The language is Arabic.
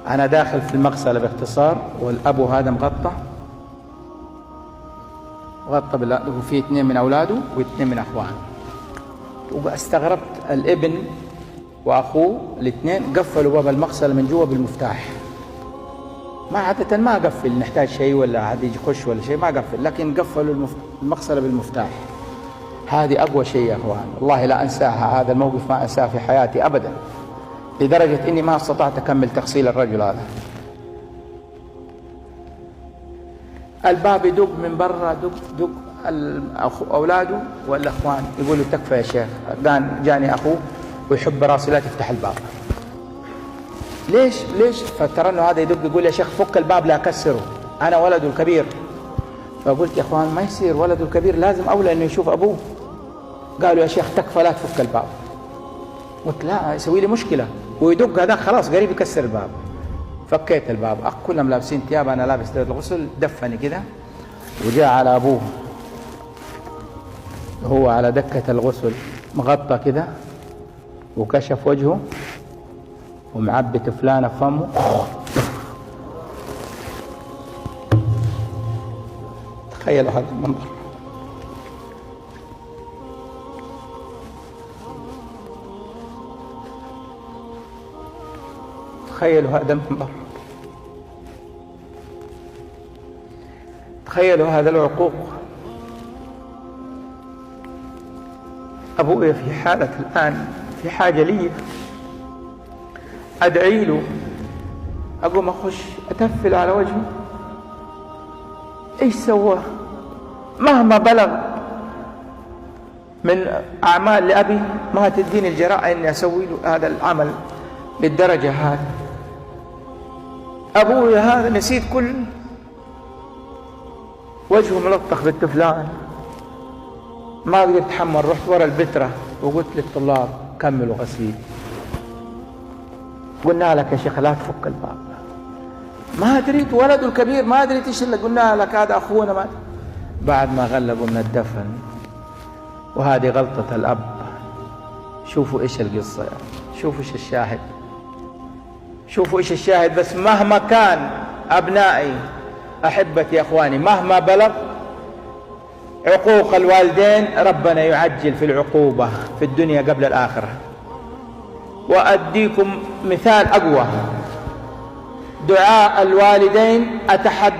أنا داخل في المغسلة باختصار، والأبو هذا مغطى وفي 2 من أولاده و2 من أخوانه. واستغربت الابن وأخوه الاثنين قفلوا باب المغسلة من جوا بالمفتاح. ما عادة ما قفل، نحتاج شيء ولا حد يجي يخش ولا شيء ما قفل، لكن قفلوا المغسلة بالمفتاح. هذه أقوى شيء يا أخوان، والله لا أنساها. هذا الموقف ما أنساه في حياتي أبدا، لدرجة إني ما استطعت أكمل تغسيل الرجل هذا. الباب يدق من برا، دق أولاده والأخوان يقولوا تكفى يا شيخ. جاني أخوه ويحب راسي لا تفتح الباب. ليش؟ فترى انه هذا يدق يقول يا شيخ فك الباب لا أكسره، أنا ولده الكبير. فقلت يا أخوان ما يصير، ولده الكبير لازم أولى إنه يشوف أبوه. قالوا يا شيخ تكفى لا تفك الباب. قلت لا، يسوي لي مشكلة. ويدق هذا خلاص قريب يكسر الباب. فكيت الباب، كلهم لابسين ثياب، أنا لابس ثياب الغسل. دفني كده وجاء على أبوه، هو على دكة الغسل مغطى كده وكشف وجهه ومعبي تفلانة في فمه. تخيلوا هذا المنظر. تخيلوا هذا المنظر. تخيلوا هذا العقوق. أبوي في حالة الآن في حاجة لي، أدعي له، أقوم أخش أتفل على وجهه. إيش سوى؟ مهما بلغ من أعمال لأبي ما تديني الجراءة إني أسوي له هذا العمل بالدرجة هذه. أبوي هذا نسيت كل وجهه ملطخ بالتفلان، ما قدرت أتحمل. رحت ورا البترة وقلت للطلاب كملوا غسيل. قلنا لك يا شيخ لا تفك الباب. ما دريت ولده الكبير، ما دريت ايش اللي قلنا لك، هذا اخونا. ما بعد ما غلبوا من الدفن. وهذه غلطة الاب. شوفوا ايش القصة، شوفوا ايش الشاهد، شوفوا ايش الشاهد. بس مهما كان ابنائي احبتي يا اخواني، مهما بلغ عقوق الوالدين، ربنا يعجل في العقوبة في الدنيا قبل الآخرة. وأديكم مثال أقوى، دعاء الوالدين. أتحدى